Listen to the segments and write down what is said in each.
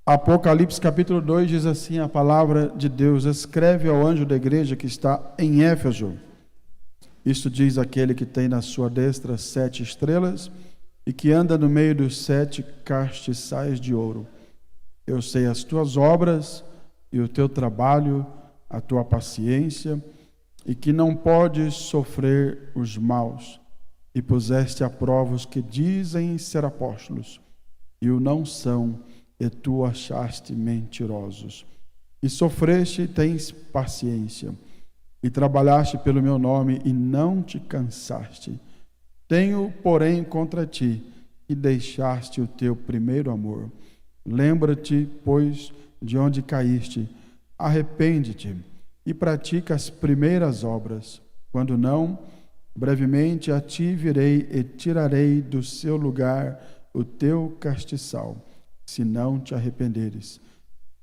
Apocalipse capítulo 2 diz assim a palavra de Deus: escreve ao anjo da igreja que está em Éfeso. Isto diz aquele que tem na sua destra 7 estrelas e que anda no meio dos 7 castiçais de ouro. Eu sei as tuas obras e o teu trabalho, a tua paciência, e que não podes sofrer os maus, e puseste à prova os que dizem ser apóstolos, e o não são, e tu achaste mentirosos. E sofreste e tens paciência, e trabalhaste pelo meu nome, e não te cansaste. Tenho, porém, contra ti, que deixaste o teu primeiro amor. Lembra-te, pois, de onde caíste, arrepende-te, e pratica as primeiras obras. Quando não, brevemente a ti virei e tirarei do seu lugar o teu castiçal, se não te arrependeres.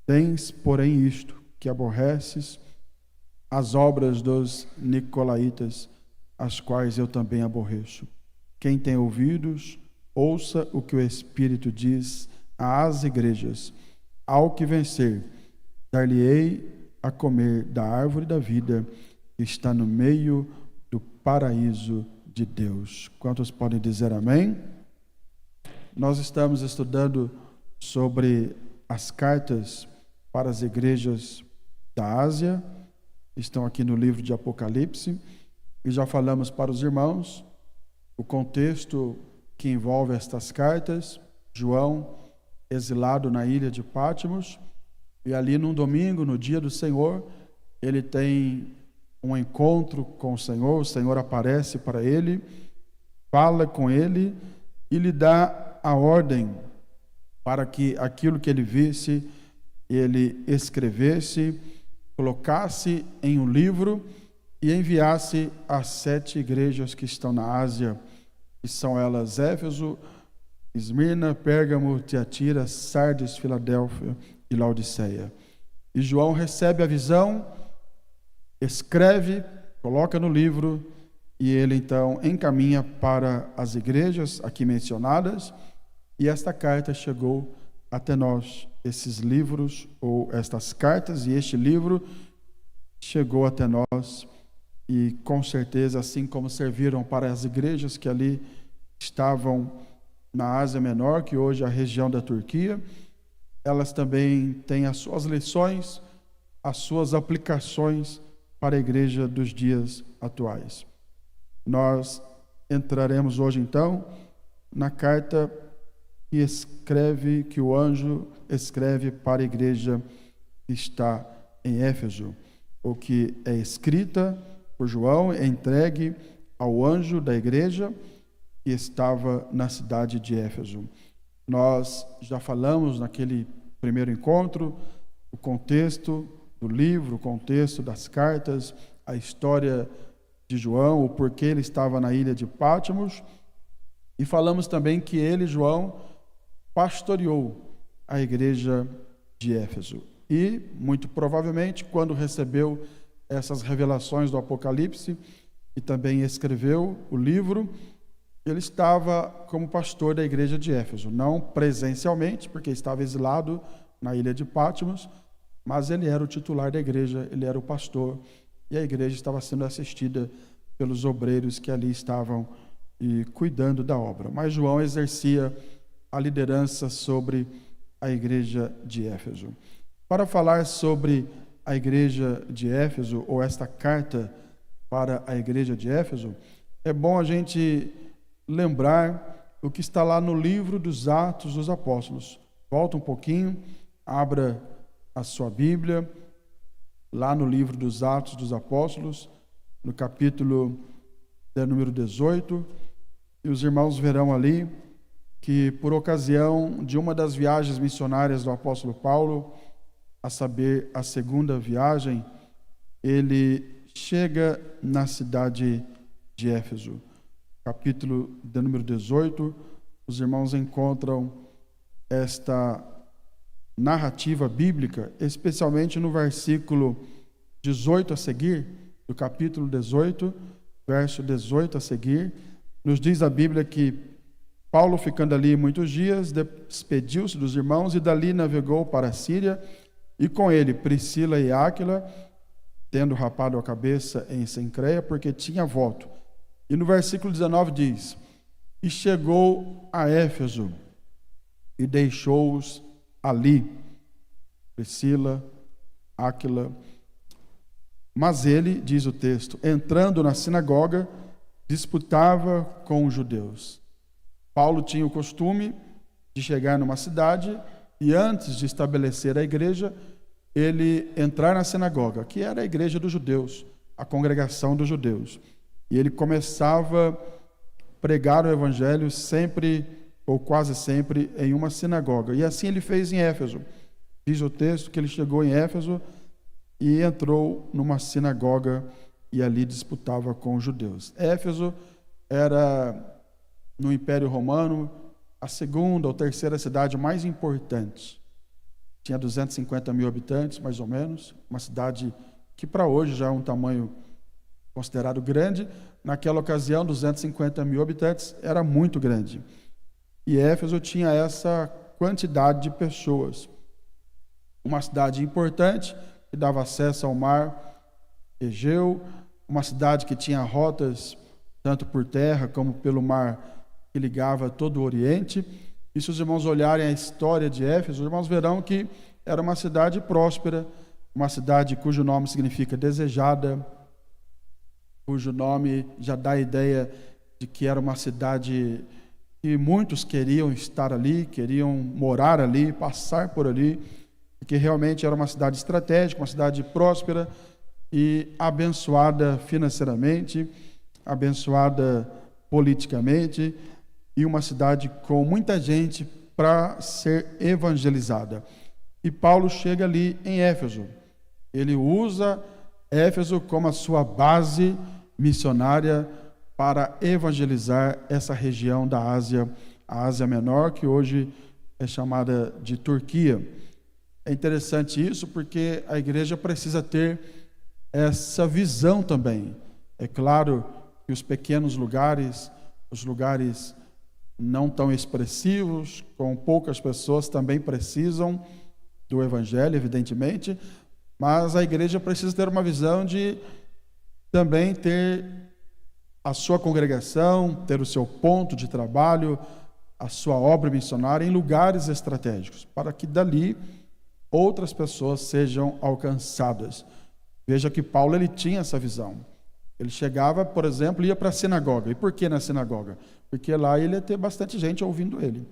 Tens, porém, isto, que aborreces as obras dos nicolaítas, as quais eu também aborreço. Quem tem ouvidos, ouça o que o Espírito diz às igrejas. Ao que vencer, dar-lhe-ei a comer da árvore da vida, que está no meio do paraíso de Deus. Quantos podem dizer amém? Nós estamos estudando sobre as cartas para as igrejas da Ásia, estão aqui no livro de Apocalipse, e já falamos para os irmãos o contexto que envolve estas cartas. João, exilado na ilha de Patmos, e ali num domingo, no dia do Senhor, ele tem um encontro com o Senhor aparece para ele, fala com ele e lhe dá a ordem para que aquilo que ele visse, ele escrevesse, colocasse em um livro e enviasse às 7 igrejas que estão na Ásia, que são elas Éfeso, Esmirna, Pérgamo, Tiatira, Sardes, Filadélfia e Laodiceia. E João recebe a visão, escreve, coloca no livro, e ele então encaminha para as igrejas aqui mencionadas, e esta carta chegou até nós. Esses livros, ou estas cartas, e este livro chegou até nós, e com certeza, assim como serviram para as igrejas que ali estavam na Ásia Menor, que hoje é a região da Turquia, elas também têm as suas lições, as suas aplicações para a igreja dos dias atuais. Nós entraremos hoje então na carta que o anjo escreve para a igreja que está em Éfeso, ou que é escrita por João, é entregue ao anjo da igreja que estava na cidade de Éfeso. Nós já falamos naquele primeiro encontro o contexto do livro, o contexto das cartas, a história de João, o porquê ele estava na ilha de Patmos, e falamos também que ele, João, pastoreou a igreja de Éfeso. E, muito provavelmente, quando recebeu essas revelações do Apocalipse e também escreveu o livro, ele estava como pastor da igreja de Éfeso, não presencialmente, porque estava exilado na ilha de Patmos, mas ele era o titular da igreja, ele era o pastor, e a igreja estava sendo assistida pelos obreiros que ali estavam cuidando da obra. Mas João exercia a liderança sobre a igreja de Éfeso. Para falar sobre a igreja de Éfeso, ou esta carta para a igreja de Éfeso, é bom a gente lembrar o que está lá no livro dos Atos dos Apóstolos. Volta um pouquinho, abra a sua Bíblia, lá no livro dos Atos dos Apóstolos, no capítulo de número 18, e os irmãos verão ali que, por ocasião de uma das viagens missionárias do apóstolo Paulo, a saber, a segunda viagem, ele chega na cidade de Éfeso. Capítulo de número 18, os irmãos encontram esta narrativa bíblica, especialmente no versículo 18 a seguir, do capítulo 18, verso 18 a seguir, nos diz a Bíblia que Paulo, ficando ali muitos dias, despediu-se dos irmãos e dali navegou para a Síria, e com ele Priscila e Áquila, tendo rapado a cabeça em Cencreia, porque tinha voto. E no versículo 19 diz: e chegou a Éfeso e deixou-os ali, Priscila, Áquila. Mas ele, diz o texto, entrando na sinagoga, disputava com os judeus. Paulo tinha o costume de chegar numa cidade e, antes de estabelecer a igreja, ele entrar na sinagoga, que era a igreja dos judeus, a congregação dos judeus. E ele começava a pregar o evangelho sempre, ou quase sempre, em uma sinagoga. E assim ele fez em Éfeso. Diz o texto que ele chegou em Éfeso e entrou numa sinagoga e ali disputava com os judeus. Éfeso era, no Império Romano, a segunda ou terceira cidade mais importante. Tinha 250 mil habitantes, mais ou menos. Uma cidade que para hoje já é um tamanho considerado grande. Naquela ocasião, 250 mil habitantes era muito grande. E Éfeso tinha essa quantidade de pessoas. Uma cidade importante, que dava acesso ao mar Egeu, uma cidade que tinha rotas tanto por terra como pelo mar, que ligava todo o Oriente. E se os irmãos olharem a história de Éfeso, os irmãos verão que era uma cidade próspera, uma cidade cujo nome significa desejada, cujo nome já dá a ideia de que era uma cidade que muitos queriam estar ali, queriam morar ali, passar por ali, porque realmente era uma cidade estratégica, uma cidade próspera e abençoada financeiramente, abençoada politicamente, e uma cidade com muita gente para ser evangelizada. E Paulo chega ali em Éfeso. Ele usa Éfeso como a sua base missionária para evangelizar essa região da Ásia, a Ásia Menor, que hoje é chamada de Turquia. É interessante isso porque a igreja precisa ter essa visão também. É claro que os pequenos lugares, os lugares não tão expressivos, com poucas pessoas, também precisam do evangelho, evidentemente, mas a igreja precisa ter uma visão de também ter a sua congregação, ter o seu ponto de trabalho, a sua obra missionária em lugares estratégicos, para que dali outras pessoas sejam alcançadas. Veja que Paulo ele tinha essa visão. Ele chegava, por exemplo, ia para a sinagoga. E por que na sinagoga? Porque lá ele ia ter bastante gente ouvindo ele.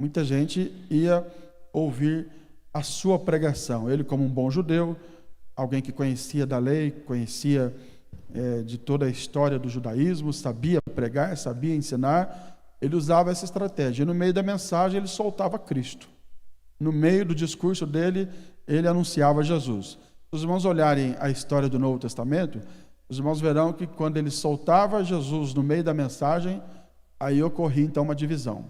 Muita gente ia ouvir a sua pregação. Ele, como um bom judeu, alguém que conhecia da lei, conhecia de toda a história do judaísmo, sabia pregar, sabia ensinar, ele usava essa estratégia. E no meio da mensagem ele soltava Cristo. No meio do discurso dele, ele anunciava Jesus. Se os irmãos olharem a história do Novo Testamento, os irmãos verão que quando ele soltava Jesus no meio da mensagem, aí ocorria então uma divisão.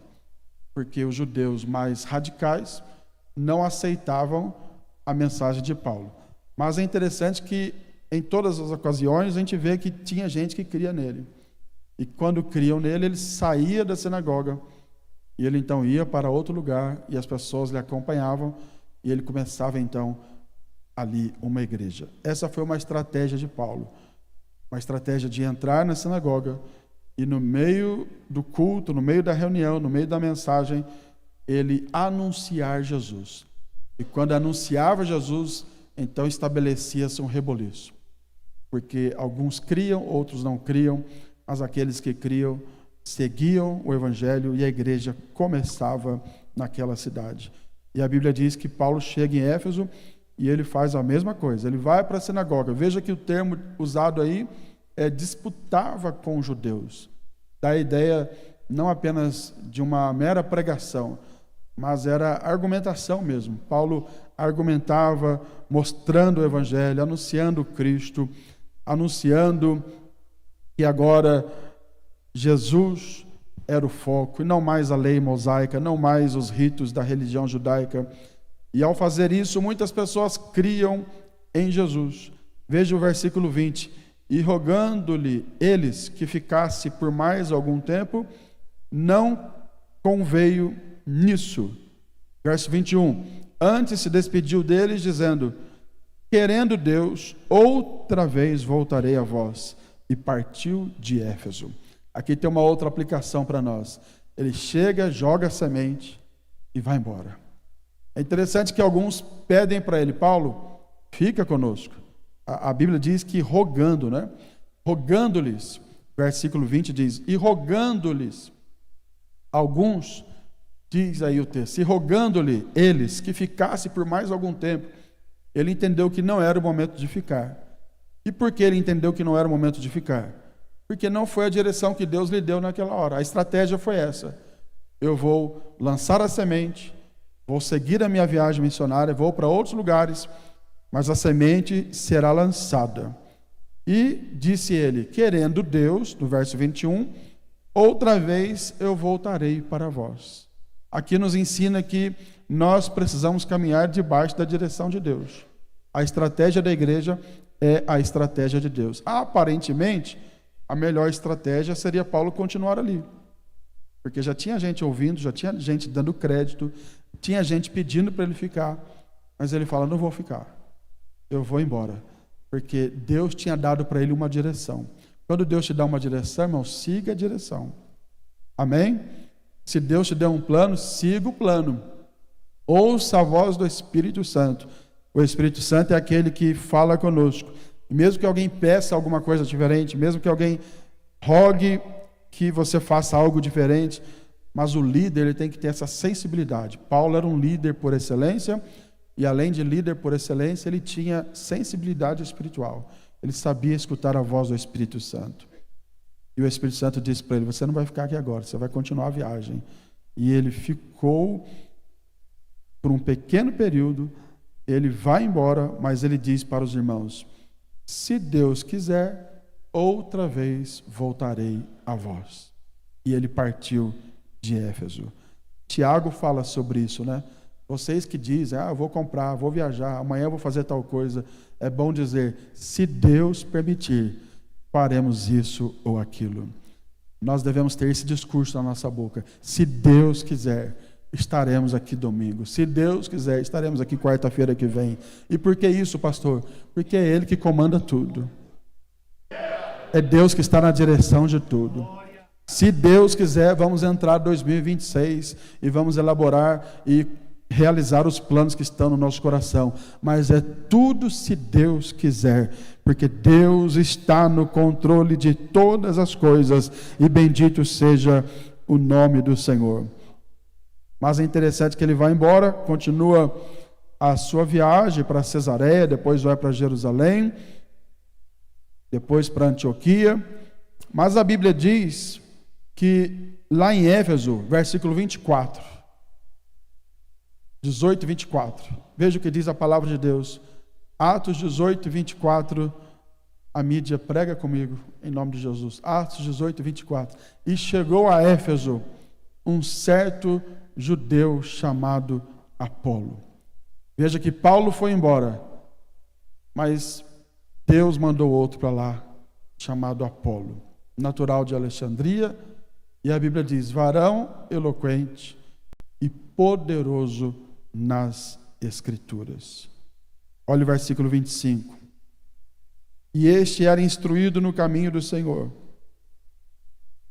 Porque os judeus mais radicais não aceitavam a mensagem de Paulo. Mas é interessante que em todas as ocasiões a gente vê que tinha gente que cria nele. E quando criam nele, ele saía da sinagoga. E ele então ia para outro lugar e as pessoas lhe acompanhavam. E ele começava então ali uma igreja. Essa foi uma estratégia de Paulo. Uma estratégia de entrar na sinagoga e no meio do culto, no meio da reunião, no meio da mensagem, ele anunciar Jesus. E quando anunciava Jesus, então estabelecia-se um reboliço. Porque alguns criam, outros não criam, mas aqueles que criam seguiam o evangelho e a igreja começava naquela cidade. E a Bíblia diz que Paulo chega em Éfeso e ele faz a mesma coisa. Ele vai para a sinagoga. Veja que o termo usado aí é disputava com os judeus. Dá a ideia não apenas de uma mera pregação, mas era argumentação mesmo. Paulo argumentava, mostrando o evangelho, anunciando Cristo, anunciando que agora Jesus era o foco, e não mais a lei mosaica, não mais os ritos da religião judaica. E ao fazer isso, muitas pessoas criam em Jesus. Veja o versículo 20. E rogando-lhe eles que ficasse por mais algum tempo, não conveio nisso. Verso 21. Antes se despediu deles, dizendo: querendo Deus, outra vez voltarei a vós. E partiu de Éfeso. Aqui tem uma outra aplicação para nós. Ele chega, joga a semente e vai embora. É interessante que alguns pedem para ele: Paulo, fica conosco. A Bíblia diz que rogando, né? Rogando-lhes, versículo 20 diz: e rogando-lhes, alguns, diz aí o texto, e rogando-lhe eles que ficasse por mais algum tempo, ele entendeu que não era o momento de ficar. E por que ele entendeu que não era o momento de ficar? Porque não foi a direção que Deus lhe deu naquela hora. A estratégia foi essa: eu vou lançar a semente, vou seguir a minha viagem missionária, vou para outros lugares, mas a semente será lançada. E disse ele: querendo Deus, no verso 21, outra vez eu voltarei para vós. Aqui nos ensina que nós precisamos caminhar debaixo da direção de Deus. A estratégia da igreja é a estratégia de Deus. Aparentemente, a melhor estratégia seria Paulo continuar ali, porque já tinha gente ouvindo, já tinha gente dando crédito, tinha gente pedindo para ele ficar, mas ele fala: não vou ficar, eu vou embora, porque Deus tinha dado para ele uma direção. Quando Deus te dá uma direção, irmão, siga a direção. Amém? Se Deus te der um plano, siga o plano. Ouça a voz do Espírito Santo. O Espírito Santo é aquele que fala conosco. E mesmo que alguém peça alguma coisa diferente, mesmo que alguém rogue que você faça algo diferente, mas o líder, ele tem que ter essa sensibilidade. Paulo era um líder por excelência, e além de líder por excelência, ele tinha sensibilidade espiritual. Ele sabia escutar a voz do Espírito Santo. E o Espírito Santo disse para ele: você não vai ficar aqui agora, você vai continuar a viagem. E ele ficou por um pequeno período. Ele vai embora, mas ele diz para os irmãos: se Deus quiser, outra vez voltarei a vós. E ele partiu de Éfeso. Tiago fala sobre isso, né? Vocês que dizem: eu vou comprar, vou viajar, amanhã eu vou fazer tal coisa. É bom dizer: se Deus permitir, faremos isso ou aquilo. Nós devemos ter esse discurso na nossa boca: se Deus quiser, estaremos aqui domingo. Se Deus quiser, estaremos aqui quarta-feira que vem. E por que isso, pastor? Porque é Ele que comanda tudo. É Deus que está na direção de tudo. Se Deus quiser, vamos entrar em 2026 e vamos elaborar e realizar os planos que estão no nosso coração. Mas é tudo se Deus quiser, porque Deus está no controle de todas as coisas, e bendito seja o nome do Senhor. Mas é interessante que ele vai embora, continua a sua viagem para Cesareia, depois vai para Jerusalém, depois para Antioquia. Mas a Bíblia diz que lá em Éfeso, versículo 24, 18 e 24, veja o que diz a palavra de Deus. Atos 18 e 24, a mídia prega comigo, em nome de Jesus. Atos 18 e 24. E chegou a Éfeso um certo judeu chamado Apolo. Veja que Paulo foi embora, mas Deus mandou outro para lá, chamado Apolo, natural de Alexandria, e a Bíblia diz: varão eloquente e poderoso nas Escrituras. Olha o versículo 25. E este era instruído no caminho do Senhor,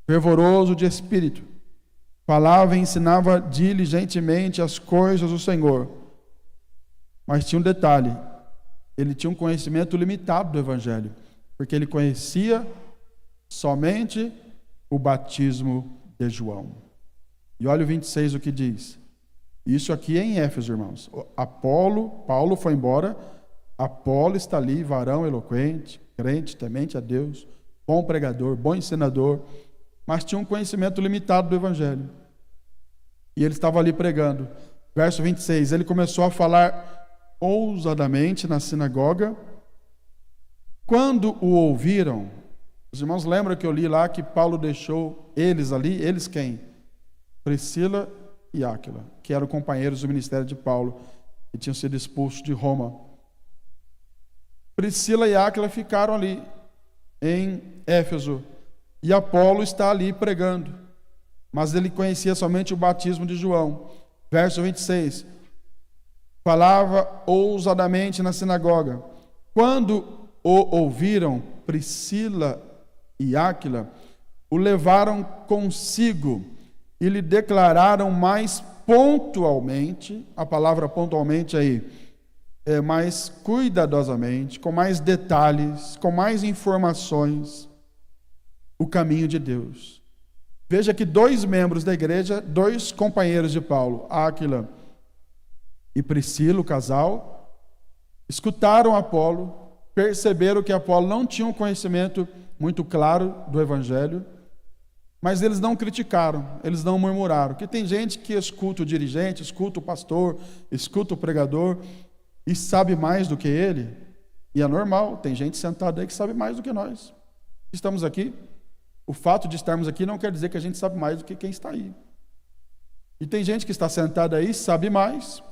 fervoroso de espírito, falava e ensinava diligentemente as coisas do Senhor. Mas tinha um detalhe: ele tinha um conhecimento limitado do Evangelho, porque ele conhecia somente o batismo de João. E olha o 26 o que diz. Isso aqui é em Éfeso, irmãos. Paulo foi embora, Apolo está ali, varão eloquente, crente, temente a Deus, bom pregador, bom ensinador, mas tinha um conhecimento limitado do Evangelho. E ele estava ali pregando. Verso 26, ele começou a falar ousadamente na sinagoga. Quando o ouviram, os irmãos lembram que eu li lá que Paulo deixou eles ali, eles quem? Priscila e Áquila, que eram companheiros do ministério de Paulo, que tinham sido expulsos de Roma. Priscila e Áquila ficaram ali em Éfeso, e Apolo está ali pregando. mas ele conhecia somente o batismo de João. Verso 26. Falava ousadamente na sinagoga. Quando o ouviram, Priscila e Áquila o levaram consigo e lhe declararam mais pontualmente, a palavra pontualmente aí, mais cuidadosamente, com mais detalhes, com mais informações, o caminho de Deus. Veja que 2 membros da igreja, 2 companheiros de Paulo, Áquila e Priscila, o casal, escutaram Apolo, perceberam que Apolo não tinha um conhecimento muito claro do evangelho, mas eles não criticaram, eles não murmuraram. Porque tem gente que escuta o dirigente, escuta o pastor, escuta o pregador e sabe mais do que ele. E é normal, tem gente sentada aí que sabe mais do que nós. Estamos aqui. O fato de estarmos aqui não quer dizer que a gente sabe mais do que quem está aí. E tem gente que está sentada aí, sabe mais,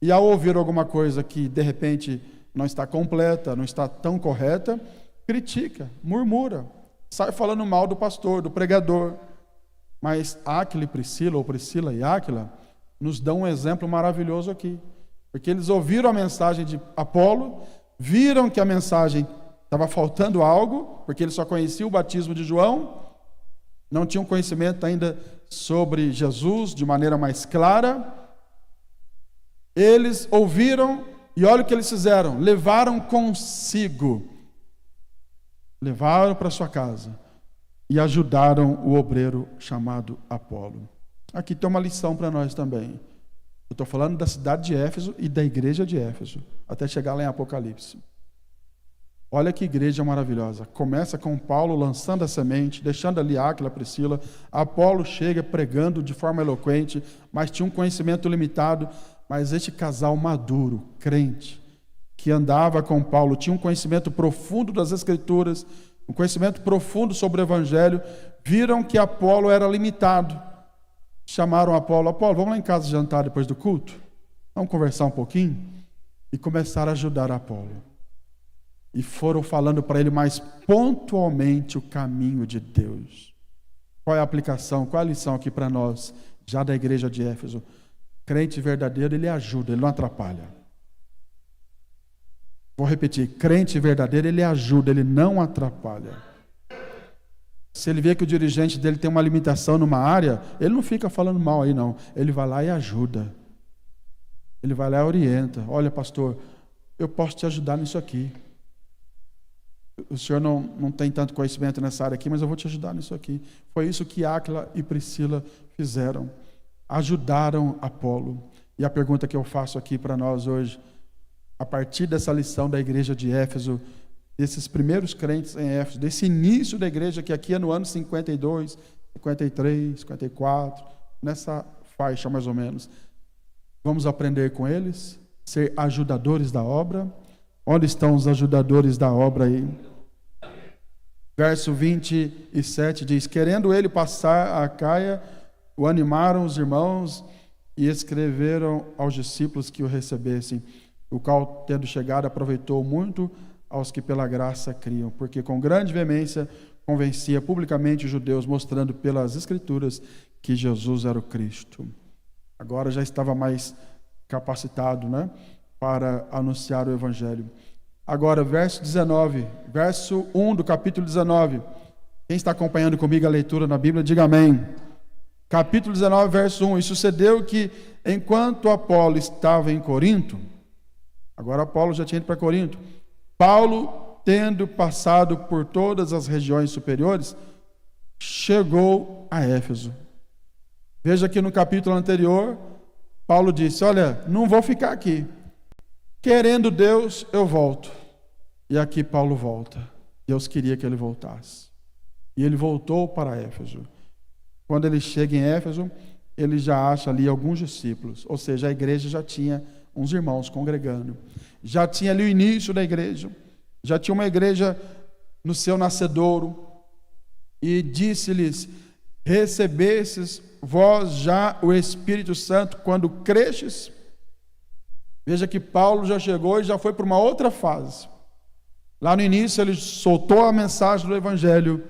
e ao ouvir alguma coisa que de repente não está completa, não está tão correta, critica, murmura, sai falando mal do pastor, do pregador. Mas Áquila e Priscila, ou Priscila e Áquila, nos dão um exemplo maravilhoso aqui. Porque eles ouviram a mensagem de Apolo, viram que a mensagem estava faltando algo, porque eles só conheciam o batismo de João, não tinham conhecimento ainda sobre Jesus de maneira mais clara. Eles ouviram e olha o que eles fizeram, levaram consigo, levaram para sua casa e ajudaram o obreiro chamado Apolo. Aqui tem uma lição para nós também. Eu estou falando da cidade de Éfeso e da igreja de Éfeso, até chegar lá em Apocalipse. Olha que igreja maravilhosa. Começa com Paulo lançando a semente, deixando ali Áquila, Priscila. Apolo chega pregando de forma eloquente, mas tinha um conhecimento limitado. Mas este casal maduro, crente, que andava com Paulo, tinha um conhecimento profundo das Escrituras, um conhecimento profundo sobre o Evangelho, viram que Apolo era limitado. Chamaram Apolo, vamos lá em casa jantar depois do culto? Vamos conversar um pouquinho? E começaram a ajudar Apolo. E foram falando para ele mais pontualmente o caminho de Deus. Qual é a aplicação, qual é a lição aqui para nós, já da igreja de Éfeso? Crente verdadeiro, ele ajuda, ele não atrapalha. Vou repetir, crente verdadeiro, ele ajuda, ele não atrapalha. Se ele vê que o dirigente dele tem uma limitação numa área, ele não fica falando mal aí não, ele vai lá e ajuda. Ele vai lá e orienta. Olha, pastor, eu posso te ajudar nisso aqui. O senhor não tem tanto conhecimento nessa área aqui, mas eu vou te ajudar nisso aqui. Foi isso que Áquila e Priscila fizeram. Ajudaram Apolo. E a pergunta que eu faço aqui para nós hoje, a partir dessa lição da igreja de Éfeso, desses primeiros crentes em Éfeso, desse início da igreja, que aqui é no ano 52, 53, 54, nessa faixa mais ou menos, vamos aprender com eles, ser ajudadores da obra. Onde estão os ajudadores da obra aí? Verso 27 diz: querendo ele passar a Acaia, o animaram os irmãos e escreveram aos discípulos que o recebessem, o qual, tendo chegado, aproveitou muito aos que pela graça criam, porque com grande veemência convencia publicamente os judeus, mostrando pelas Escrituras que Jesus era o Cristo. Agora já estava mais capacitado, né, para anunciar o Evangelho. Agora, verso 19, verso 1 do capítulo 19. Quem está acompanhando comigo a leitura na Bíblia, diga amém. Capítulo 19, verso 1. E sucedeu que, enquanto Apolo estava em Corinto, agora Apolo já tinha ido para Corinto, Paulo, tendo passado por todas as regiões superiores, chegou a Éfeso. Veja que no capítulo anterior, Paulo disse: olha, não vou ficar aqui. Querendo Deus, eu volto. E aqui Paulo volta. Deus queria que ele voltasse. E ele voltou para Éfeso. Quando ele chega em Éfeso, ele já acha ali alguns discípulos. Ou seja, a igreja já tinha uns irmãos congregando. Já tinha ali o início da igreja. Já tinha uma igreja no seu nascedouro. E disse-lhes: recebestes vós já o Espírito Santo quando cresces? Veja que Paulo já chegou e já foi para uma outra fase. Lá no início ele soltou a mensagem do Evangelho,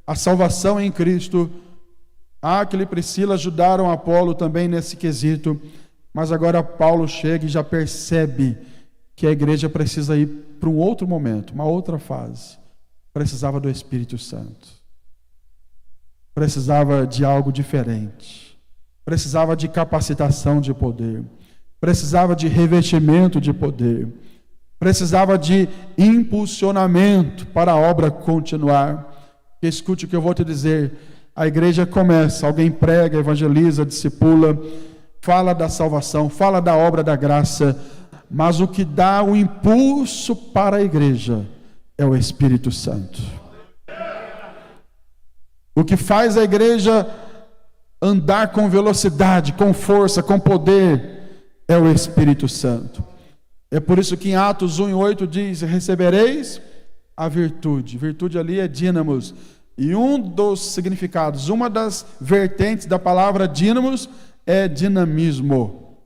a salvação em Cristo, Aquila e Priscila ajudaram Apolo também nesse quesito, mas agora Paulo chega e já percebe que a igreja precisa ir para um outro momento, uma outra fase. Precisava do Espírito Santo. Precisava de algo diferente. Precisava de capacitação de poder. Precisava de revestimento de poder. Precisava de impulsionamento para a obra continuar. Escute o que eu vou te dizer. A igreja começa, alguém prega, evangeliza, discipula, fala da salvação, fala da obra da graça, mas o que dá o impulso para a igreja é o Espírito Santo. O que faz a igreja andar com velocidade, com força, com poder, é o Espírito Santo. É por isso que em Atos 1:8 diz: recebereis a virtude. Virtude ali é dínamos. E um dos significados, uma das vertentes da palavra dínamos é dinamismo.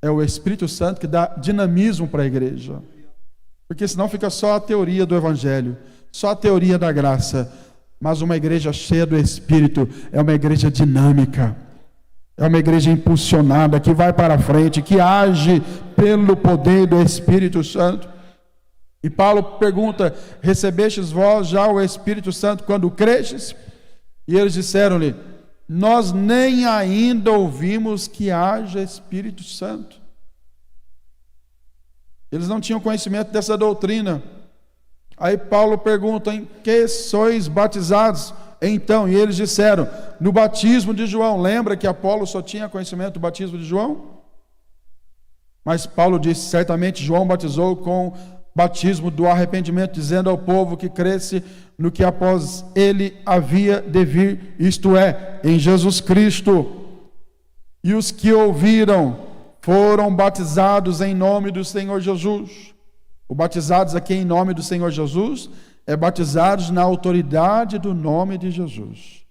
É o Espírito Santo que dá dinamismo para a igreja. Porque senão fica só a teoria do Evangelho, só a teoria da graça. Mas uma igreja cheia do Espírito é uma igreja dinâmica. É uma igreja impulsionada, que vai para frente, que age pelo poder do Espírito Santo. E Paulo pergunta: recebestes vós já o Espírito Santo quando crestes? E eles disseram-lhe: nós nem ainda ouvimos que haja Espírito Santo. Eles não tinham conhecimento dessa doutrina. Aí Paulo pergunta: em que sois batizados? Então, e eles disseram: no batismo de João. Lembra que Apolo só tinha conhecimento do batismo de João? Mas Paulo disse: certamente João batizou com batismo do arrependimento, dizendo ao povo que cresce no que após ele havia de vir, isto é, em Jesus Cristo. E os que ouviram foram batizados em nome do Senhor Jesus. O batizados aqui em nome do Senhor Jesus é batizados na autoridade do nome de Jesus.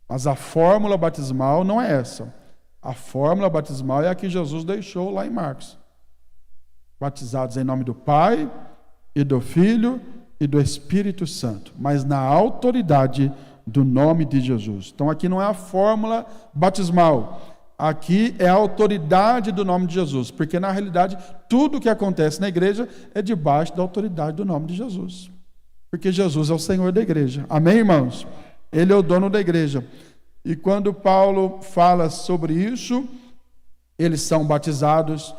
Mas a fórmula batismal não é essa. A fórmula batismal é a que Jesus deixou lá em Marcos. Batizados em nome do Pai, e do Filho e do Espírito Santo, mas na autoridade do nome de Jesus. Então aqui não é a fórmula batismal, aqui é a autoridade do nome de Jesus, porque na realidade tudo que acontece na igreja é debaixo da autoridade do nome de Jesus, porque Jesus é o Senhor da igreja. Amém, irmãos? Ele é o dono da igreja. E quando Paulo fala sobre isso, eles são batizados,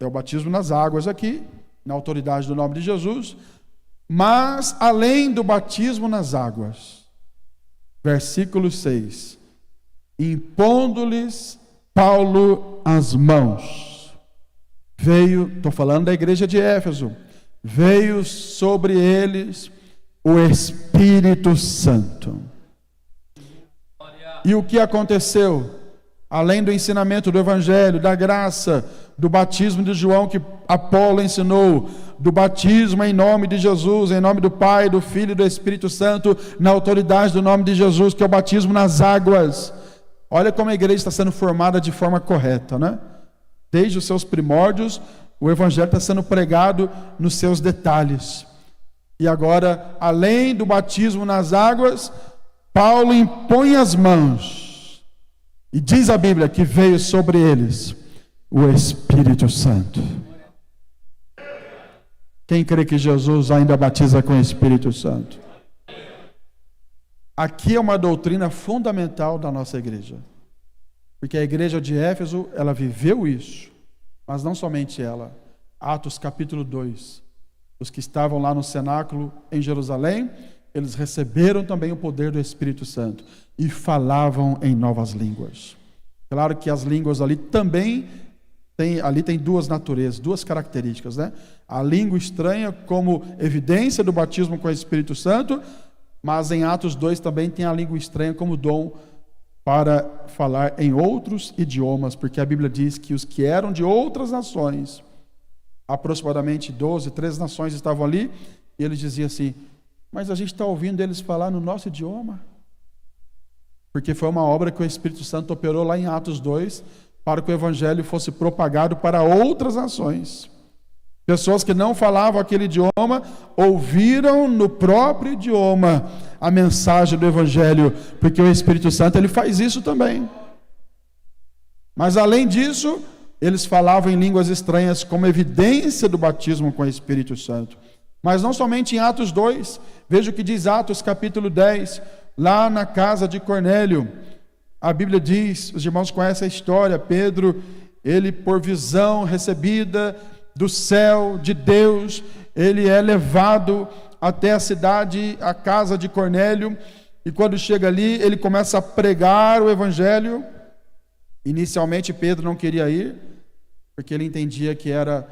é o batismo nas águas aqui, na autoridade do nome de Jesus, mas além do batismo nas águas, versículo 6, impondo-lhes Paulo as mãos, veio, estou falando da igreja de Éfeso, veio sobre eles o Espírito Santo. E o que aconteceu? Além do ensinamento do Evangelho, da graça, do batismo de João que Apolo ensinou, do batismo em nome de Jesus, em nome do Pai, do Filho e do Espírito Santo, na autoridade do nome de Jesus, que é o batismo nas águas. Olha como a igreja está sendo formada de forma correta, né? Desde os seus primórdios, o Evangelho está sendo pregado nos seus detalhes. E agora, além do batismo nas águas, Paulo impõe as mãos, e diz a Bíblia que veio sobre eles o Espírito Santo. Quem crê que Jesus ainda batiza com o Espírito Santo? Aqui é uma doutrina fundamental da nossa igreja, porque a igreja de Éfeso, ela viveu isso, mas não somente ela. Atos capítulo 2, os que estavam lá no cenáculo em Jerusalém, eles receberam também o poder do Espírito Santo e falavam em novas línguas. Claro que as línguas ali também tem duas naturezas, duas características, né? A língua estranha como evidência do batismo com o Espírito Santo, mas em Atos 2 também tem a língua estranha como dom para falar em outros idiomas, porque a Bíblia diz que os que eram de outras nações, aproximadamente 13 nações estavam ali, e eles diziam assim: mas a gente está ouvindo eles falar no nosso idioma, porque foi uma obra que o Espírito Santo operou lá em Atos 2, para que o Evangelho fosse propagado para outras nações. Pessoas que não falavam aquele idioma, ouviram no próprio idioma a mensagem do Evangelho, porque o Espírito Santo ele faz isso também. Mas além disso, eles falavam em línguas estranhas como evidência do batismo com o Espírito Santo. Mas não somente em Atos 2, veja o que diz Atos capítulo 10, lá na casa de Cornélio. A Bíblia diz, os irmãos conhecem a história, Pedro, ele por visão recebida do céu, de Deus, ele é levado até a cidade, a casa de Cornélio, e quando chega ali, ele começa a pregar o Evangelho. Inicialmente Pedro não queria ir, porque ele entendia que era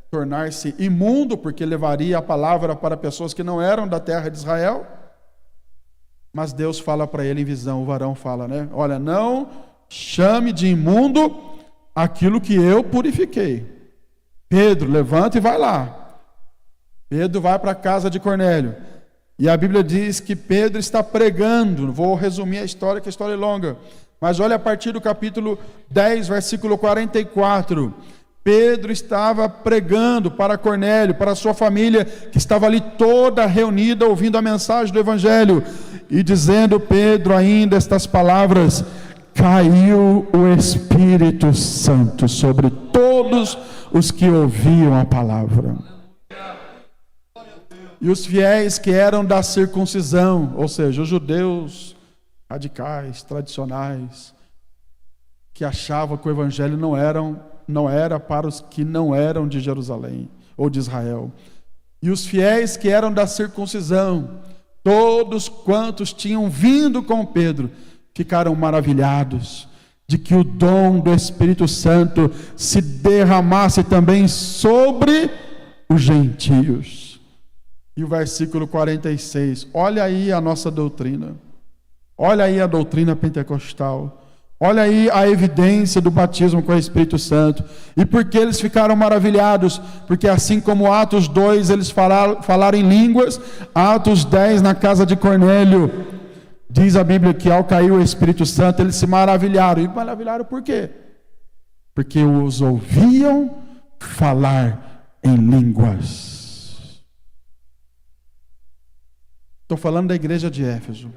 tornar-se imundo, porque levaria a palavra para pessoas que não eram da terra de Israel. Mas Deus fala para ele em visão, o varão fala, né? Olha, não chame de imundo aquilo que eu purifiquei. Pedro, levanta e vai lá. Pedro vai para a casa de Cornélio. E a Bíblia diz que Pedro está pregando. Vou resumir a história, que a história é longa. Mas olha a partir do capítulo 10, versículo 44. Pedro estava pregando para Cornélio, para a sua família, que estava ali toda reunida, ouvindo a mensagem do Evangelho. E dizendo Pedro ainda estas palavras: caiu o Espírito Santo sobre todos os que ouviam a palavra. E os fiéis que eram da circuncisão, ou seja, os judeus radicais, tradicionais, que achavam que o Evangelho não era para os que não eram de Jerusalém ou de Israel. E os fiéis que eram da circuncisão, todos quantos tinham vindo com Pedro, ficaram maravilhados de que o dom do Espírito Santo se derramasse também sobre os gentios. E o versículo 46, olha aí a nossa doutrina, olha aí a doutrina pentecostal, olha aí a evidência do batismo com o Espírito Santo. E por que eles ficaram maravilhados? Porque assim como Atos 2 eles falaram em línguas, Atos 10 na casa de Cornélio, diz a Bíblia que ao cair o Espírito Santo eles se maravilharam. E maravilharam por quê? Porque os ouviam falar em línguas. Estou falando da igreja de Éfeso.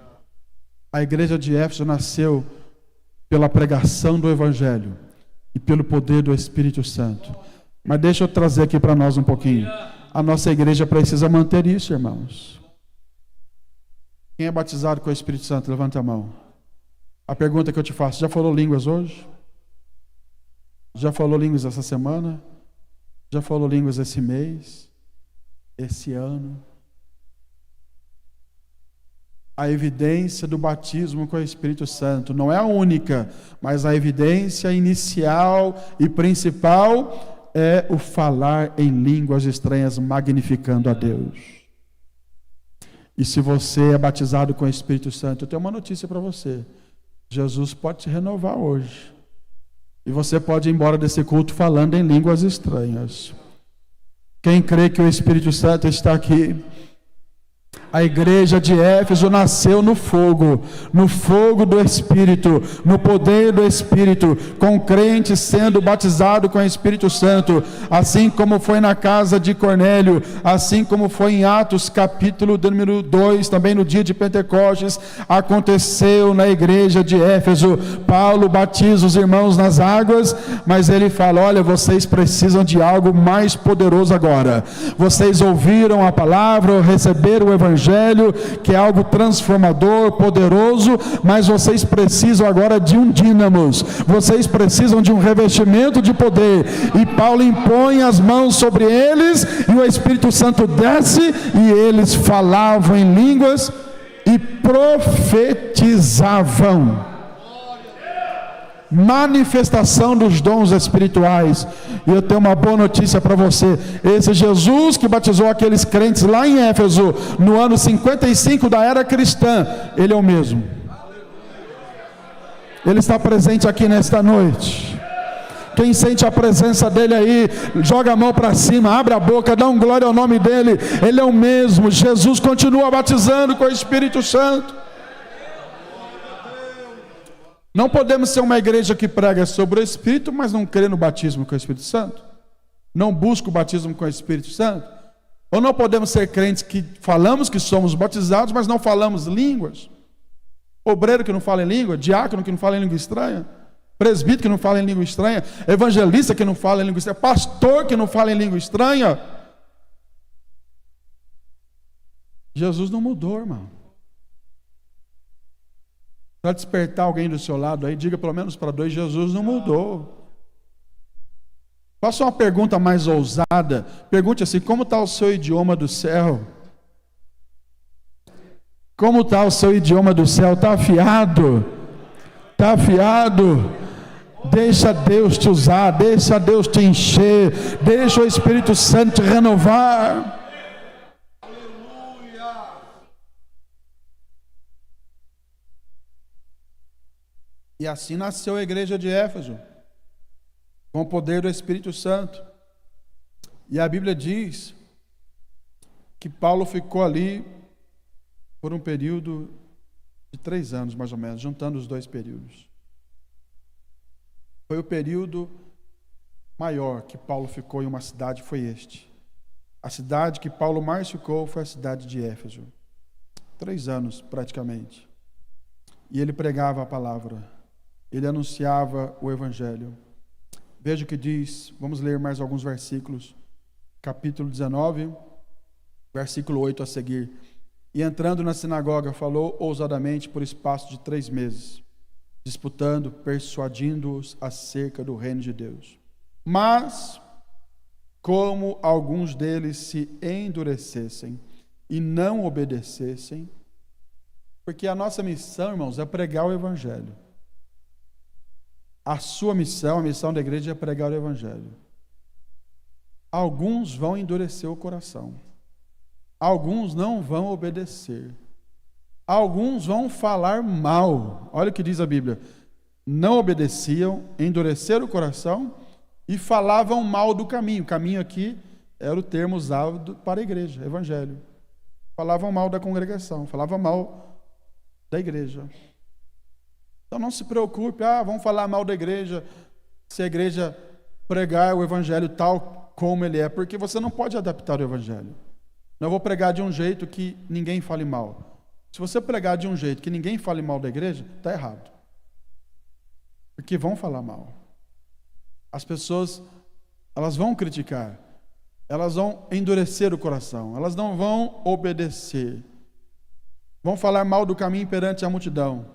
A igreja de Éfeso nasceu pela pregação do Evangelho e pelo poder do Espírito Santo. Mas deixa eu trazer aqui para nós um pouquinho. A nossa igreja precisa manter isso, irmãos. Quem é batizado com o Espírito Santo, levanta a mão. A pergunta que eu te faço: já falou línguas hoje? Já falou línguas essa semana? Já falou línguas esse mês? Esse ano? A evidência do batismo com o Espírito Santo não é a única, mas a evidência inicial e principal é o falar em línguas estranhas, magnificando a Deus. E se você é batizado com o Espírito Santo, eu tenho uma notícia para você: Jesus pode te renovar hoje, e você pode ir embora desse culto falando em línguas estranhas. Quem crê que o Espírito Santo está aqui? A igreja de Éfeso nasceu no fogo do Espírito, no poder do Espírito, com crentes sendo batizados com o Espírito Santo, assim como foi na casa de Cornélio, assim como foi em Atos capítulo número 2, também no dia de Pentecostes, aconteceu na igreja de Éfeso. Paulo batiza os irmãos nas águas, mas ele fala: olha, vocês precisam de algo mais poderoso agora. Vocês ouviram a palavra, receberam o Evangelho, que é algo transformador, poderoso, mas vocês precisam agora de um dínamos, vocês precisam de um revestimento de poder. E Paulo impõe as mãos sobre eles, e o Espírito Santo desce, e eles falavam em línguas e profetizavam. Manifestação dos dons espirituais. E eu tenho uma boa notícia para você: esse Jesus que batizou aqueles crentes lá em Éfeso no ano 55 da era cristã, ele é o mesmo. Ele está presente aqui nesta noite. Quem sente a presença dele aí, joga a mão para cima, abre a boca, dá um glória ao nome dele. Ele é o mesmo. Jesus continua batizando com o Espírito Santo. Não podemos ser uma igreja que prega sobre o Espírito, mas não crê no batismo com o Espírito Santo. Não busca o batismo com o Espírito Santo. Ou não podemos ser crentes que falamos que somos batizados, mas não falamos línguas? Obreiro que não fala em língua, diácono que não fala em língua estranha, presbítero que não fala em língua estranha, evangelista que não fala em língua estranha, pastor que não fala em língua estranha. Jesus não mudou, irmão. Para despertar alguém do seu lado aí, diga pelo menos para 2, Jesus não mudou. Faça uma pergunta mais ousada. Pergunte assim: como está o seu idioma do céu? Como está o seu idioma do céu? Está afiado? Está afiado? Deixa Deus te usar, deixa Deus te encher, deixa o Espírito Santo te renovar. E assim nasceu a igreja de Éfeso, com o poder do Espírito Santo. E a Bíblia diz que Paulo ficou ali por um período de 3 anos, mais ou menos, juntando os 2 períodos. Foi o período maior que Paulo ficou em uma cidade, foi este. A cidade que Paulo mais ficou foi a cidade de Éfeso. 3 anos, praticamente. E ele pregava a palavra. Ele anunciava o Evangelho. Veja o que diz, vamos ler mais alguns versículos. Capítulo 19, versículo 8 a seguir. E entrando na sinagoga, falou ousadamente por espaço de 3 meses, disputando, persuadindo-os acerca do reino de Deus. Mas, como alguns deles se endurecessem e não obedecessem, porque a nossa missão, irmãos, é pregar o Evangelho. A sua missão, a missão da igreja é pregar o Evangelho. Alguns vão endurecer o coração. Alguns não vão obedecer. Alguns vão falar mal. Olha o que diz a Bíblia. Não obedeciam, endureceram o coração e falavam mal do caminho. Caminho aqui era o termo usado para a igreja, Evangelho. Falavam mal da congregação, falavam mal da igreja. Então não se preocupe, vamos falar mal da igreja, se a igreja pregar o Evangelho tal como ele é, porque você não pode adaptar o Evangelho. Não vou pregar de um jeito que ninguém fale mal. Se você pregar de um jeito que ninguém fale mal da igreja, está errado. Porque vão falar mal. As pessoas, elas vão criticar, elas vão endurecer o coração, elas não vão obedecer. Vão falar mal do caminho perante a multidão.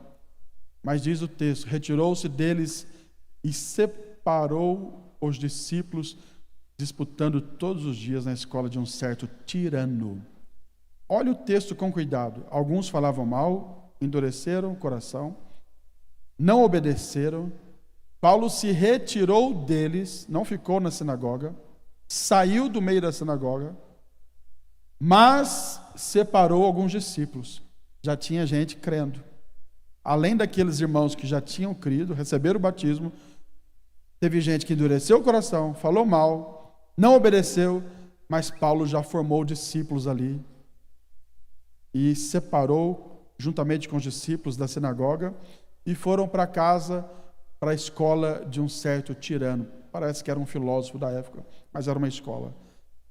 Mas diz o texto, retirou-se deles e separou os discípulos, disputando todos os dias na escola de um certo tirano. Olha o texto com cuidado. Alguns falavam mal, endureceram o coração, não obedeceram. Paulo se retirou deles, não ficou na sinagoga, saiu do meio da sinagoga, mas separou alguns discípulos. Já tinha gente crendo. Além daqueles irmãos que já tinham crido, receberam o batismo, teve gente que endureceu o coração, falou mal, não obedeceu, mas Paulo já formou discípulos ali e separou juntamente com os discípulos da sinagoga e foram para casa, para a escola de um certo tirano. Parece que era um filósofo da época, mas era uma escola.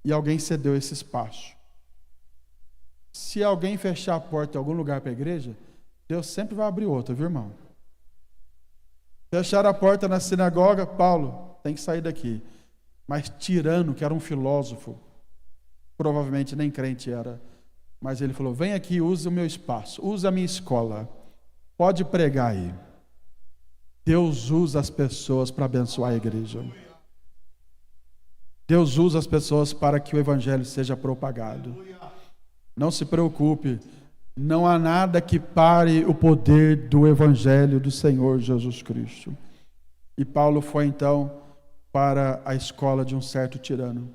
E alguém cedeu esse espaço. Se alguém fechar a porta em algum lugar para a igreja, Deus sempre vai abrir outra, viu, irmão? Fecharam a porta na sinagoga, Paulo, tem que sair daqui. Mas tirano, que era um filósofo, provavelmente nem crente era, mas ele falou, vem aqui, use o meu espaço, use a minha escola, pode pregar aí. Deus usa as pessoas para abençoar a igreja. Deus usa as pessoas para que o evangelho seja propagado. Não se preocupe, não há nada que pare o poder do evangelho do Senhor Jesus Cristo. E Paulo foi então para a escola de um certo tirano.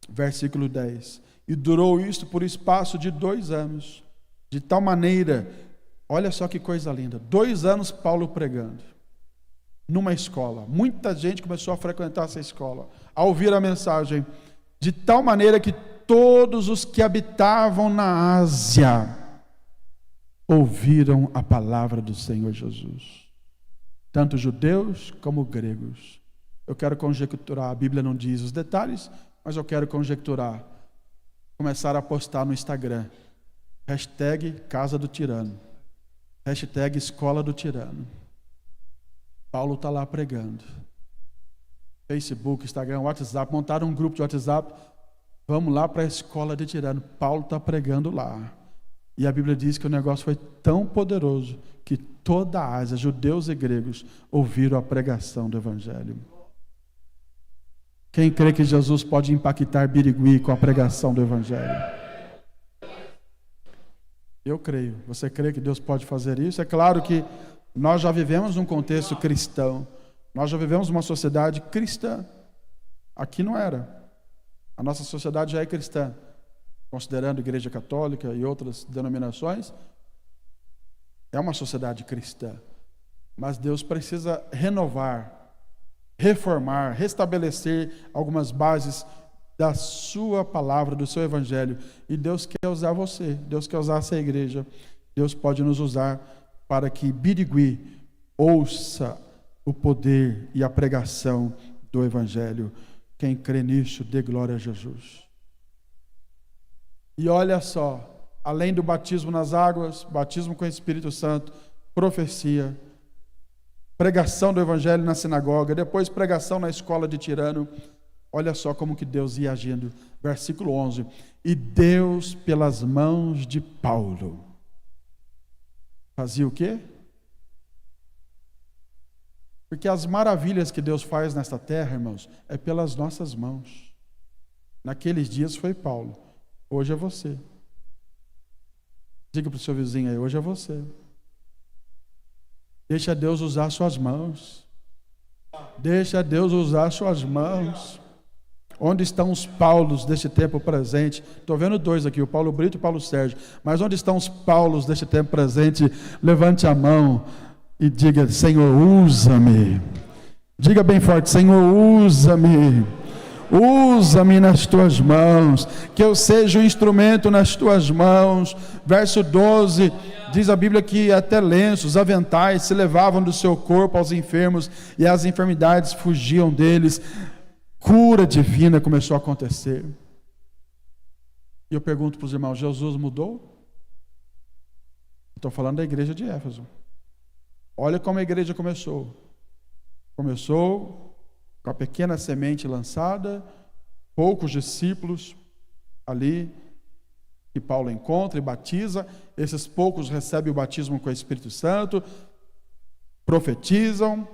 Versículo 10. E durou isto por espaço de 2 anos. De tal maneira, olha só que coisa linda, 2 anos Paulo pregando. Numa escola. Muita gente começou a frequentar essa escola, a ouvir a mensagem. De tal maneira que todos os que habitavam na Ásia ouviram a palavra do Senhor Jesus, tanto judeus como gregos. Eu quero conjecturar, a Bíblia não diz os detalhes, mas eu quero conjecturar começaram a postar no Instagram. Hashtag Casa do Tirano. Hashtag Escola do Tirano. Paulo está lá pregando. Facebook, Instagram, WhatsApp, montaram um grupo de WhatsApp. Vamos lá para a Escola de Tirano. Paulo está pregando lá. E a Bíblia diz que o negócio foi tão poderoso que toda a Ásia, judeus e gregos, ouviram a pregação do Evangelho. Quem crê que Jesus pode impactar Birigui com a pregação do Evangelho? Eu creio. Você crê que Deus pode fazer isso? É claro que nós já vivemos num contexto cristão. Nós já vivemos uma sociedade cristã. Aqui não era. A nossa sociedade já é cristã. Considerando a Igreja Católica e outras denominações, é uma sociedade cristã. Mas Deus precisa renovar, reformar, restabelecer algumas bases da sua palavra, do seu evangelho. E Deus quer usar você, Deus quer usar essa igreja. Deus pode nos usar para que Birigui ouça o poder e a pregação do evangelho. Quem crê nisso, dê glória a Jesus. E olha só, além do batismo nas águas, batismo com o Espírito Santo, profecia, pregação do Evangelho na sinagoga, depois pregação na escola de Tirano, olha só como que Deus ia agindo. Versículo 11, e Deus pelas mãos de Paulo, fazia o quê? Porque as maravilhas que Deus faz nesta terra, irmãos, é pelas nossas mãos. Naqueles dias foi Paulo. Hoje é você. Diga para o seu vizinho aí, hoje é você. Deixa Deus usar suas mãos. Deixa Deus usar suas mãos. Onde estão os Paulos deste tempo presente? Estou vendo dois aqui, o Paulo Brito e o Paulo Sérgio. Mas onde estão os Paulos deste tempo presente? Levante a mão e diga, Senhor, usa-me. Diga bem forte, Senhor, usa-me. Usa-me nas tuas mãos, que eu seja um instrumento nas tuas mãos. Verso 12, diz a Bíblia que até lenços, aventais se levavam do seu corpo aos enfermos e as enfermidades fugiam deles. Cura divina começou a acontecer. E eu pergunto para os irmãos, Jesus mudou? Estou falando da igreja de Éfeso. Olha como a igreja começou. Começou com a pequena semente lançada, poucos discípulos ali que Paulo encontra e batiza. Esses poucos recebem o batismo com o Espírito Santo, profetizam.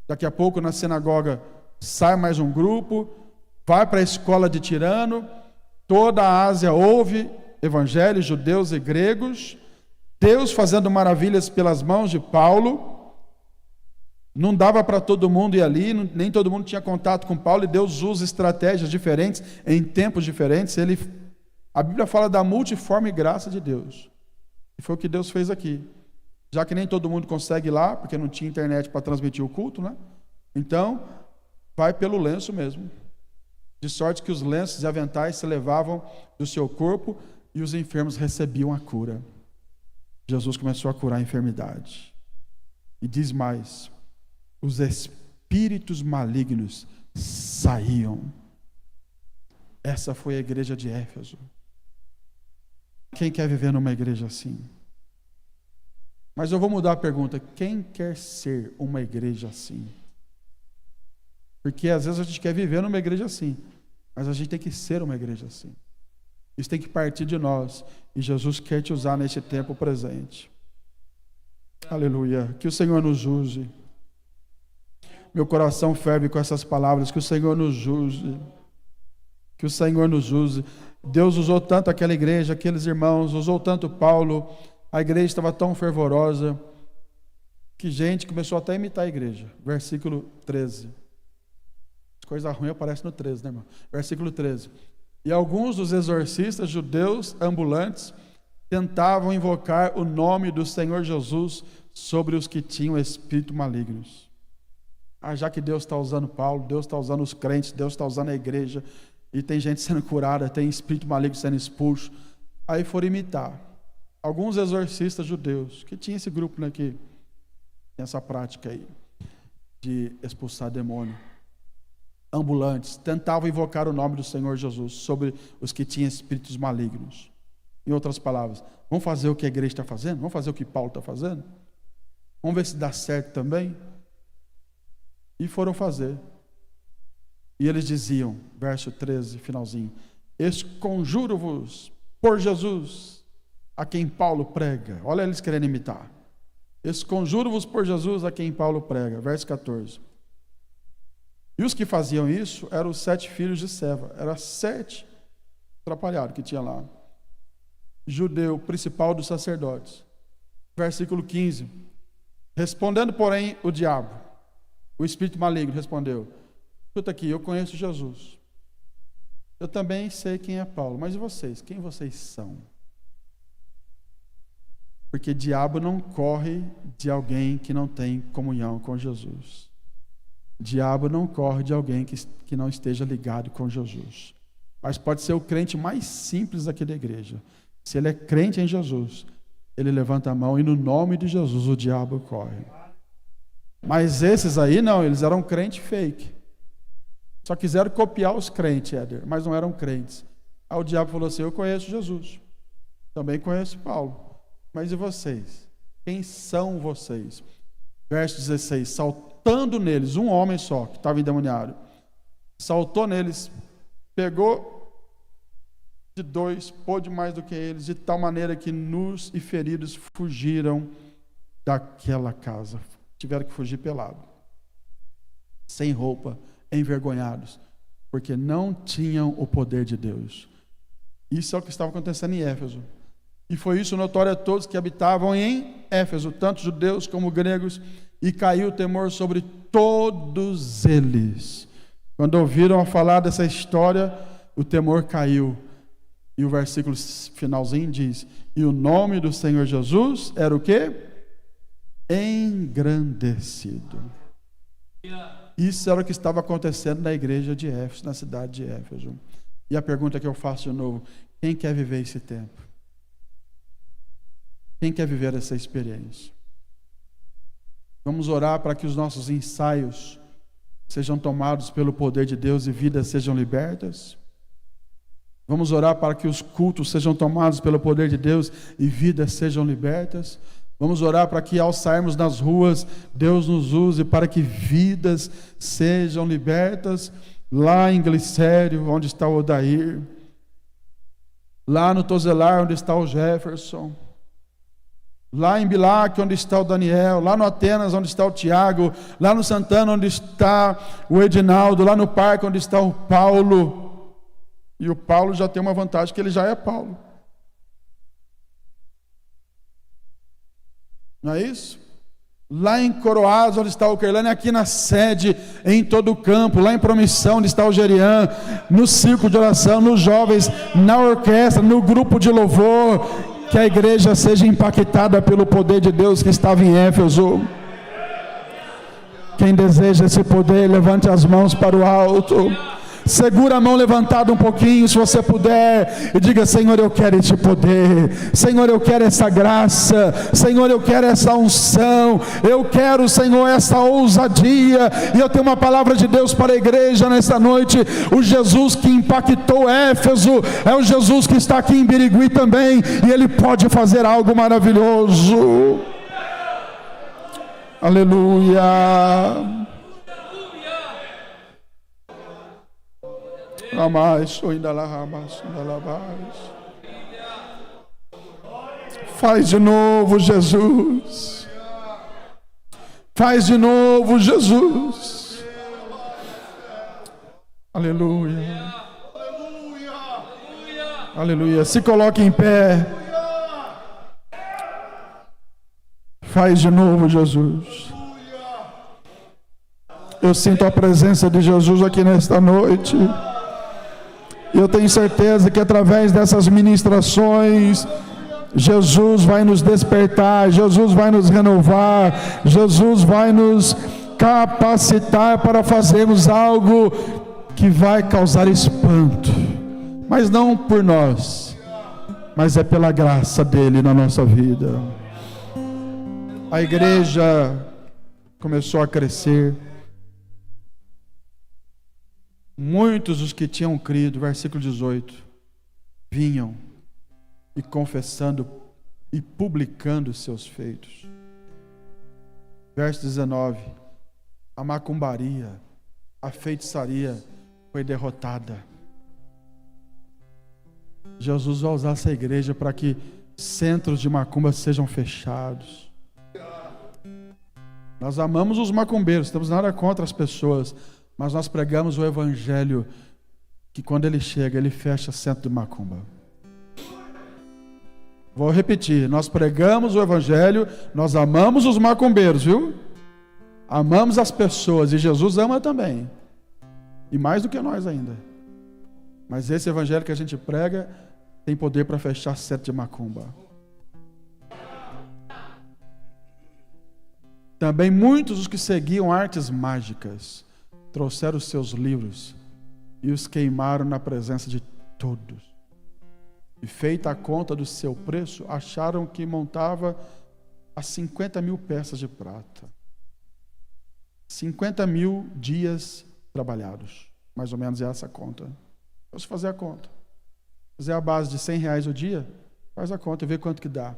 Daqui a pouco na sinagoga sai mais um grupo, vai para a escola de Tirano. Toda a Ásia ouve evangelhos, judeus e gregos. Deus fazendo maravilhas pelas mãos de Paulo. Não dava para todo mundo ir ali, nem todo mundo tinha contato com Paulo, e Deus usa estratégias diferentes, em tempos diferentes. A Bíblia fala da multiforme graça de Deus. E foi o que Deus fez aqui. Já que nem todo mundo consegue ir lá, porque não tinha internet para transmitir o culto, né? Então, vai pelo lenço mesmo. De sorte que os lenços e aventais se levavam do seu corpo e os enfermos recebiam a cura. Jesus começou a curar a enfermidade. E diz mais, os espíritos malignos saíam. Essa foi a igreja de Éfeso. Quem quer viver numa igreja assim? Mas eu vou mudar a pergunta. Quem quer ser uma igreja assim? Porque às vezes a gente quer viver numa igreja assim, mas a gente tem que ser uma igreja assim. Isso tem que partir de nós. E Jesus quer te usar neste tempo presente. Aleluia. Que o Senhor nos use. Meu coração ferve com essas palavras. Que o Senhor nos use. Que o Senhor nos use. Deus usou tanto aquela igreja, aqueles irmãos, usou tanto Paulo. A igreja estava tão fervorosa que gente começou até a imitar a igreja. Versículo 13. Coisa ruim aparece no 13, né, irmão? Versículo 13. E alguns dos exorcistas judeus ambulantes tentavam invocar o nome do Senhor Jesus sobre os que tinham espírito malignos. Já que Deus está usando Paulo, Deus está usando os crentes, Deus está usando a igreja, e tem gente sendo curada, tem espírito maligno sendo expulso, aí foram imitar alguns exorcistas judeus, que tinha esse grupo, né, que tem essa prática aí de expulsar demônio. ambulantes, tentavam invocar o nome do Senhor Jesus sobre os que tinham espíritos malignos. Em outras palavras, vamos fazer o que a igreja está fazendo? Vamos fazer o que Paulo está fazendo? Vamos ver se dá certo também? E foram fazer. E eles diziam, verso 13, finalzinho: esconjuro-vos por Jesus, a quem Paulo prega. Olha eles querendo imitar. Esconjuro-vos por Jesus, a quem Paulo prega. Verso 14. E os que faziam isso eram os 7 filhos de Seva. Era 7 atrapalhados que tinha lá. Judeu, principal dos sacerdotes. Versículo 15. Respondendo, porém, o diabo, o espírito maligno, respondeu: escuta aqui, eu conheço Jesus. Eu também sei quem é Paulo. Mas e vocês? Quem vocês são? Porque diabo não corre de alguém que não tem comunhão com Jesus. Diabo não corre de alguém que não esteja ligado com Jesus. Mas pode ser o crente mais simples aqui da igreja. Se ele é crente em Jesus, ele levanta a mão e no nome de Jesus o diabo corre. Mas esses aí não, eles eram crente fake. Só quiseram copiar os crentes, Éder, mas não eram crentes. Aí o diabo falou assim: eu conheço Jesus, também conheço Paulo, mas e vocês? Quem são vocês? Verso 16, saltando neles, um homem só, que estava endemoniado, saltou neles, pegou de 2, pôde mais do que eles, de tal maneira que nus e feridos fugiram daquela casa. Tiveram que fugir pelado, sem roupa, envergonhados, porque não tinham o poder de Deus. Isso é o que estava acontecendo em Éfeso. E foi isso notório a todos que habitavam em Éfeso, tanto judeus como gregos, e caiu o temor sobre todos eles. Quando ouviram falar dessa história, o temor caiu. E o versículo finalzinho diz: e o nome do Senhor Jesus era o quê? Engrandecido. Isso era o que estava acontecendo na igreja de Éfeso, na cidade de Éfeso. E a pergunta que eu faço de novo: quem quer viver esse tempo? Quem quer viver essa experiência? Vamos orar para que os nossos ensaios sejam tomados pelo poder de Deus e vidas sejam libertas? Vamos orar para que os cultos sejam tomados pelo poder de Deus e vidas sejam libertas? Vamos orar para que ao sairmos nas ruas, Deus nos use para que vidas sejam libertas? Lá em Glicério, onde está o Odair, lá no Tozelar, onde está o Jefferson, lá em Bilac, onde está o Daniel, lá no Atenas, onde está o Tiago, lá no Santana, onde está o Edinaldo, lá no Parque, onde está o Paulo. E o Paulo já tem uma vantagem, que ele já é Paulo. Não é isso? Lá em Coroados, onde está o Kerlane, aqui na sede, em todo o campo, lá em Promissão, onde está o Gerian, no círculo de oração, nos jovens, na orquestra, no grupo de louvor, que a igreja seja impactada pelo poder de Deus que estava em Éfeso. Quem deseja esse poder, levante as mãos para o alto. Segura a mão levantada um pouquinho, se você puder, e diga: Senhor, eu quero este poder, Senhor, eu quero essa graça, Senhor, eu quero essa unção, eu quero, Senhor, essa ousadia. E eu tenho uma palavra de Deus para a igreja nesta noite. O Jesus que impactou Éfeso é o Jesus que está aqui em Birigui também, e Ele pode fazer algo maravilhoso. Aleluia. Faz de novo, Jesus. Faz de novo, Jesus. Aleluia. Aleluia. Se coloque em pé. Faz de novo, Jesus. Eu sinto a presença de Jesus aqui nesta noite. Eu tenho certeza que através dessas ministrações, Jesus vai nos despertar, Jesus vai nos renovar, Jesus vai nos capacitar para fazermos algo que vai causar espanto, mas não por nós, mas é pela graça dele na nossa vida. A igreja começou a crescer. Muitos os que tinham crido, versículo 18, vinham e confessando e publicando seus feitos. Verso 19, a macumbaria, a feitiçaria foi derrotada. Jesus vai usar essa igreja para que centros de macumba sejam fechados. Nós amamos os macumbeiros, temos nada contra as pessoas, mas nós pregamos o evangelho que quando ele chega, ele fecha centro de macumba. Vou repetir, nós pregamos o evangelho, nós amamos os macumbeiros, viu? Amamos as pessoas e Jesus ama também. E mais do que nós ainda. Mas esse evangelho que a gente prega tem poder para fechar centro de macumba. Também muitos os que seguiam artes mágicas trouxeram os seus livros e os queimaram na presença de todos. E feita a conta do seu preço, acharam que montava a 50.000 peças de prata. 50.000 dias trabalhados. Mais ou menos é essa conta. Vamos fazer a conta. Fazer a base de R$100 o dia, faz a conta e vê quanto que dá.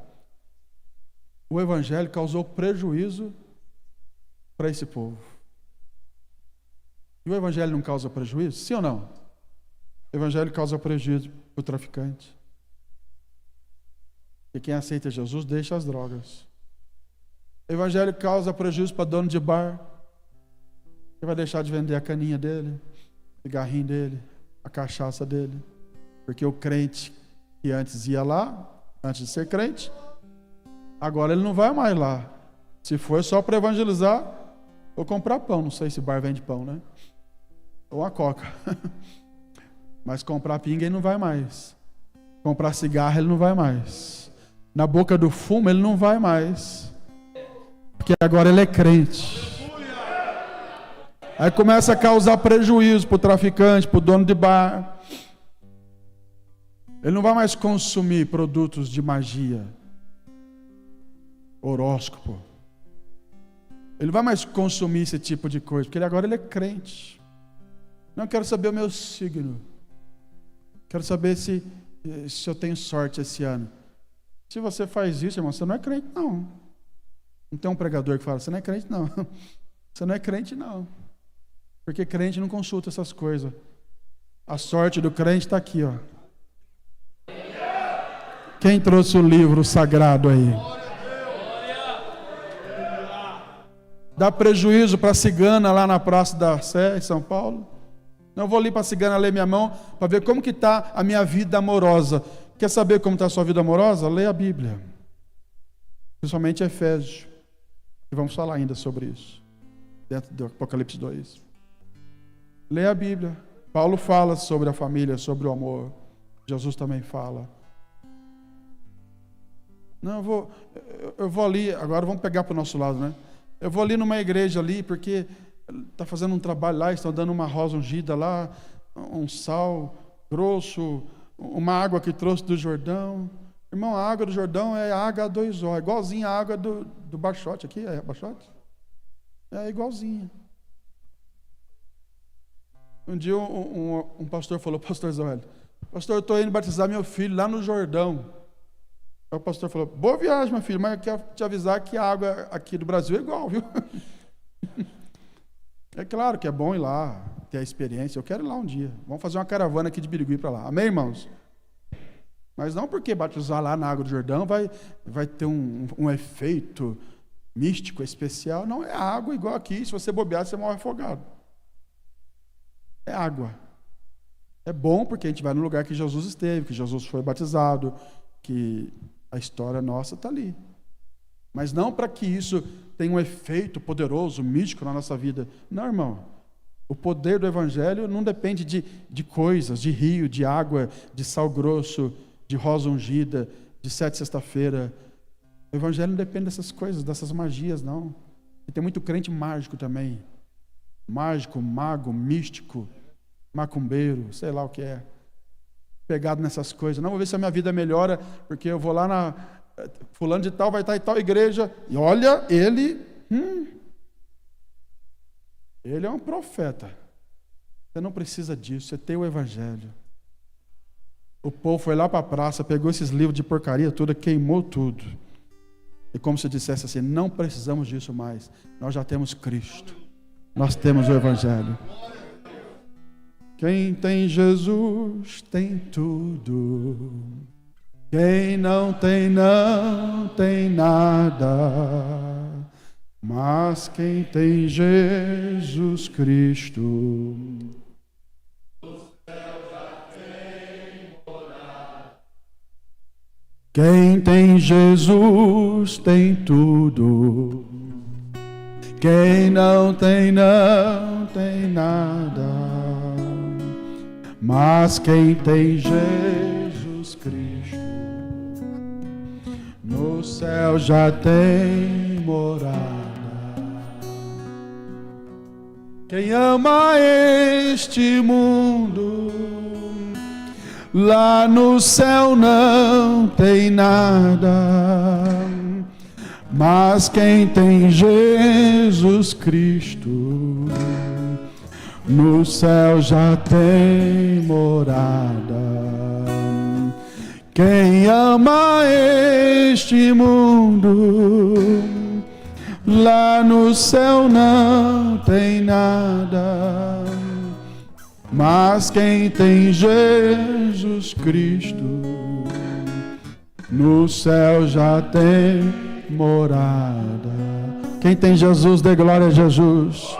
O evangelho causou prejuízo para esse povo. E o evangelho não causa prejuízo? Sim ou não? O evangelho causa prejuízo para o traficante. E quem aceita Jesus deixa as drogas. O evangelho causa prejuízo para dono de bar. Ele vai deixar de vender a caninha dele, o cigarrinho dele, a cachaça dele. Porque o crente que antes ia lá, antes de ser crente, agora ele não vai mais lá. Se for só para evangelizar ou comprar pão. Não sei se bar vende pão, né? Ou a coca. Mas comprar pinga ele não vai mais. Comprar cigarro ele não vai mais. Na boca do fumo ele não vai mais. Porque agora ele é crente. Aí começa a causar prejuízo para o traficante, para o dono de bar. Ele não vai mais consumir produtos de magia, horóscopo. Ele não vai mais consumir esse tipo de coisa, porque agora ele é crente. Não quero saber o meu signo. Quero saber se eu tenho sorte esse ano. Se você faz isso, irmão, você não é crente, não. Não tem um pregador que fala, você não é crente, não. Você não é crente, não. Porque crente não consulta essas coisas. A sorte do crente está aqui, ó. Quem trouxe o livro sagrado aí? Dá prejuízo para a cigana lá na Praça da Sé, em São Paulo. Não vou ali para a cigana ler minha mão para ver como que está a minha vida amorosa. Quer saber como está a sua vida amorosa? Leia a Bíblia. Principalmente Efésios. E vamos falar ainda sobre isso. Dentro do Apocalipse 2. Leia a Bíblia. Paulo fala sobre a família, sobre o amor. Jesus também fala. Não, eu vou ali, agora vamos pegar para o nosso lado, né? Eu vou ali numa igreja ali, porque está fazendo um trabalho lá, estão dando uma rosa ungida lá, um sal grosso, uma água que trouxe do Jordão. Irmão, a água do Jordão é a H2O, igualzinha a água do Baixote aqui, é Baixote? É igualzinha. Um dia um pastor falou, pastor Zé, pastor, eu estou indo batizar meu filho lá no Jordão. Aí o pastor falou, boa viagem, meu filho, mas eu quero te avisar que a água aqui do Brasil é igual, viu? É claro que é bom ir lá, ter a experiência, eu quero ir lá um dia. Vamos fazer uma caravana aqui de Birigui para lá. Amém, irmãos? Mas não porque batizar lá na água do Jordão vai ter um efeito místico especial. Não, é água igual aqui, se você bobear, você morre afogado. É água. É bom porque a gente vai no lugar que Jesus esteve, que Jesus foi batizado, que a história nossa está ali. Mas não para que isso tenha um efeito poderoso, místico na nossa vida. Não, irmão. O poder do Evangelho não depende de coisas, de rio, de água, de sal grosso, de rosa ungida, de 7 sexta-feira. O Evangelho não depende dessas coisas, dessas magias, não. E tem muito crente mágico também. Mágico, mago, místico, macumbeiro, sei lá o que é. Pegado nessas coisas. Não, vou ver se a minha vida melhora, porque eu vou lá na... Fulano de tal vai estar em tal igreja. E olha, ele é um profeta. Você não precisa disso, você tem o Evangelho. O povo foi lá para a praça, pegou esses livros de porcaria toda, queimou tudo. E como se dissesse assim, não precisamos disso mais. Nós já temos Cristo. Nós temos o Evangelho. Quem tem Jesus tem tudo. Quem não tem nada. Mas quem tem Jesus Cristo, quem tem Jesus tem tudo. Quem não tem nada. Mas quem tem Jesus Cristo, no céu já tem morada. Quem ama este mundo, lá no céu não tem nada. Mas quem tem Jesus Cristo, no céu já tem morada. Quem ama este mundo, lá no céu não tem nada. Mas quem tem Jesus Cristo, no céu já tem morada. Quem tem Jesus, dê glória a Jesus.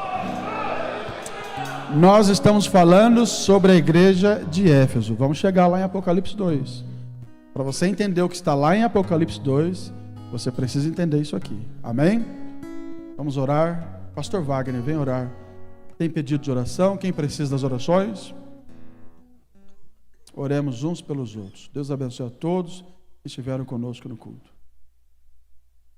Nós estamos falando sobre a igreja de Éfeso. Vamos chegar lá em Apocalipse 2. Para você entender o que está lá em Apocalipse 2, você precisa entender isso aqui. Amém? Vamos orar. Pastor Wagner, vem orar. Tem pedido de oração? Quem precisa das orações? Oremos uns pelos outros. Deus abençoe a todos que estiveram conosco no culto.